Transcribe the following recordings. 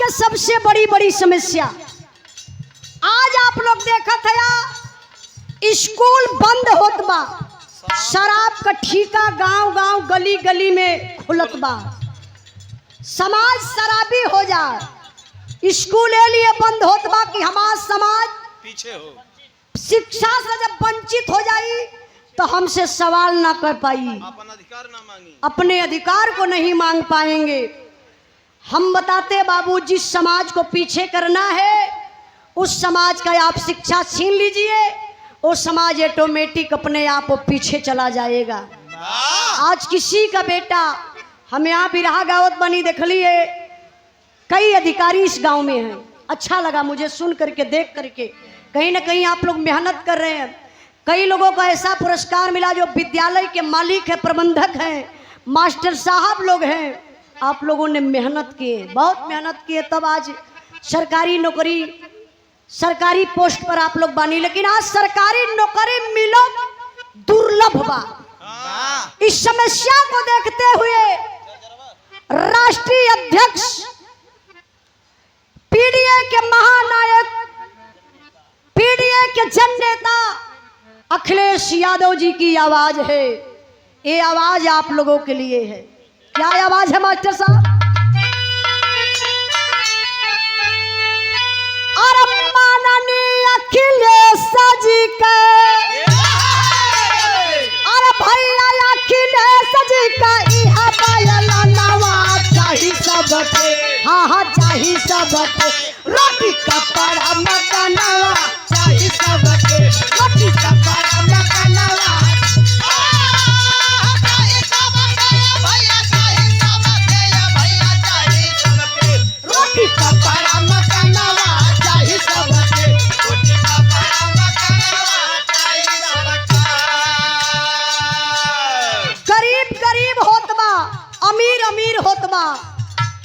के सबसे बड़ी बड़ी समस्या आज आप लोग देखा था, स्कूल बंद होत बा, शराब का ठेका गांव गांव गली गली में खुलत बा, समाज शराबी हो जाए। स्कूल लिए बंद होत बा कि हमारा समाज पीछे हो, शिक्षा से जब वंचित हो जाई तो हमसे सवाल ना कर पाई, अपन अधिकार ना मांगी, अपने अधिकार को नहीं मांग पाएंगे। हम बताते बाबू, जिस समाज को पीछे करना है उस समाज का आप शिक्षा छीन लीजिए, वो समाज ऑटोमेटिक अपने आप पीछे चला जाएगा। आज किसी का बेटा, हम यहाँ बिरहा गावत बनी देख लिए, कई अधिकारी इस गांव में हैं। अच्छा लगा मुझे सुन करके, देख करके, कहीं ना कहीं आप लोग मेहनत कर रहे हैं। कई लोगों को ऐसा पुरस्कार मिला जो विद्यालय के मालिक है, प्रबंधक हैं, मास्टर साहब लोग हैं। आप लोगों ने मेहनत की, बहुत मेहनत की, तब आज सरकारी नौकरी, सरकारी पोस्ट पर आप लोग बनी। लेकिन आज सरकारी नौकरी मिलो दुर्लभ बा। इस समस्या को देखते हुए राष्ट्रीय अध्यक्ष, पीडीए के महानायक, पीडीए के जन नेता अखिलेश यादव जी की आवाज है। ये आवाज आप लोगों के लिए है। क्या आवाज है मास्टर साहब? अरे माननीय अखिलेश जी का, अरे भैया अखिलेश जी का इहा पायला नवा चाही सबके, हाँ हाँ चाही सबके, रोटी कपड़ा मकानवा चाही सबके, रोटी कपड़ा मकानवा चाही सबके, भैया चाही सबके, भैया चाही सबके, रोटी कपड़ा मकानवा चाही सबके, रोटी कपड़ा मकानवा चाही सबके। गरीब गरीब होत बा, अमीर अमीर होत बा।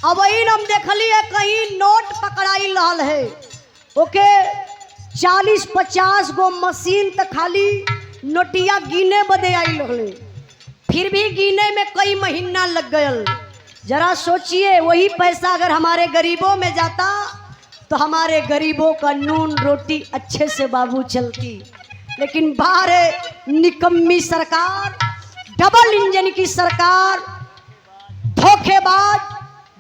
अब वही हम देखलिए कहीं नोट पकड़ाई रहल है, ओके 40-50 गो मशीन तक खाली नोटिया गिने बदे आई रहले, फिर भी गिने में कई महीना लग गयल। जरा सोचिए, वही पैसा अगर हमारे गरीबों में जाता तो हमारे गरीबों का नून रोटी अच्छे से बाबू चलती। लेकिन बाहर निकम्मी सरकार, डबल इंजन की सरकार, धोखेबाज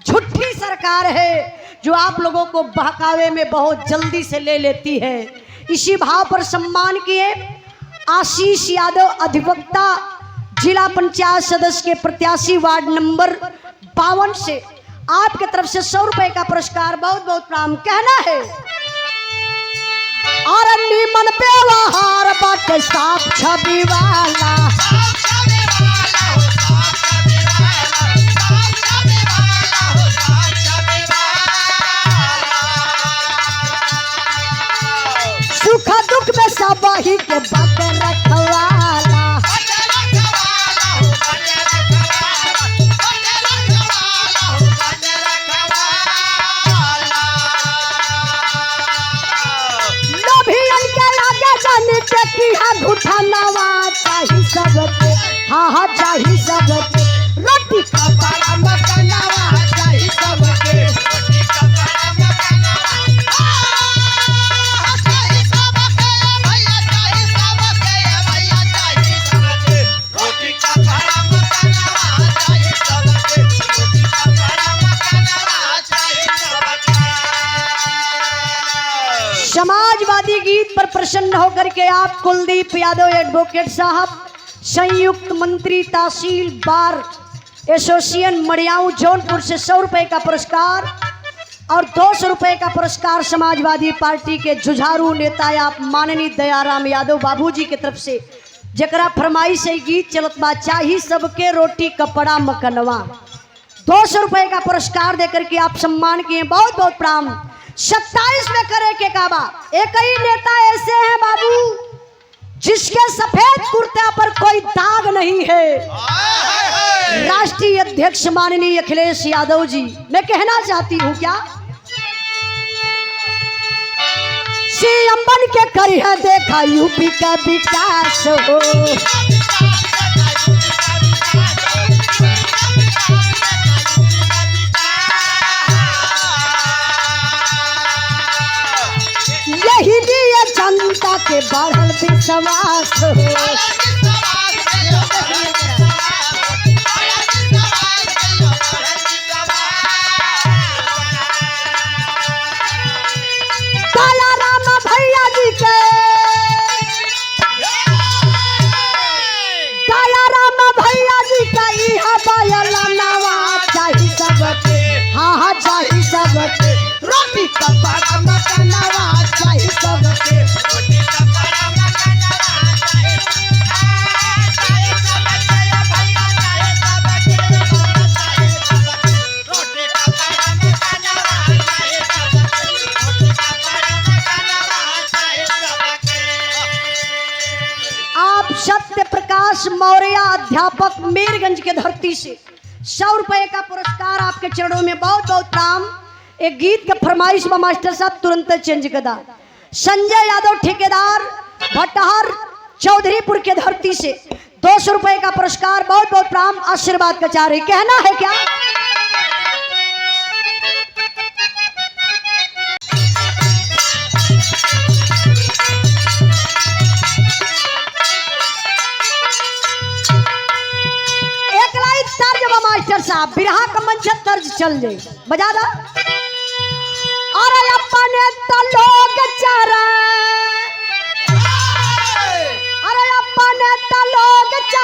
झूठी सरकार है जो आप लोगों को बहकावे में बहुत जल्दी से ले लेती है। इसी भाव पर सम्मान किए आशीष यादव, अधिवक्ता, जिला पंचायत सदस्य के प्रत्याशी, वार्ड नंबर 52 से आपके तरफ से 100 रुपए का पुरस्कार। बहुत बहुत प्रणाम। कहना है, और निमन व्यवहार बाटे साफ छवि वाला, सुख दुख में सब ही के बात रखवाला, लोभियन के लागे जाने के किहा घुटनवा चाही सबके, हाँ हाँ चाही सबके, रोटी कपड़ा मकानवा चाही सबके, रोटी कपड़ा मकानवा चाही सबके, भैया चाही सबके, भैया चाही सबके, रोटी कपड़ा मकानवा चाही सबके, रोटी कपड़ा मकानवा चाही सबके। समाजवादी गीत पर प्रसन्न होकर के आप कुलदीप यादव एडवोकेट साहब, संयुक्त मंत्री तहसील बार एसोसिएशन मड़ियाऊ जौनपुर से 100 रुपए का पुरस्कार और 200 रुपए का पुरस्कार समाजवादी पार्टी के जुझारू नेता आप माननीय दयाराम यादव बाबूजी की तरफ से, जकरा फरमाइश से गीत चलत बा, चाही सबके रोटी कपड़ा मकनवा। 200 रुपए का पुरस्कार देकर के आप सम्मान किए। बहुत बहुत प्रणाम। 27 में करे के काबा, एक ही नेता ऐसे हैं बाबू जिसके सफेद कुर्ते पर कोई दाग नहीं है। राष्ट्रीय अध्यक्ष माननीय अखिलेश यादव जी, मैं कहना चाहती हूँ क्या, सीएम बन के करिए देखा यूपी का विकास हो, सबके रोटी कपड़ा मकानवा चाही सबके आप सत्य प्रकाश मौर्य अध्यापक मीरगंज के धरती से 100 रुपए का पुरस्कार आपके चरणों में बहुत बहुत प्रणाम। एक गीत का फरमाइश बा मास्टर साहब तुरंत चेंज कदा। संजय यादव ठेकेदार भटहर चौधरीपुर के धरती से 200 रुपए का पुरस्कार बहुत बहुत प्रणाम। आशीर्वाद का चारे कहना है क्या? मास्टर साहब बिरहा का मंच तर्ज चल जाए बजा दा। अरे अपने तो लोग चरा, अरे अपने तो लोग चरा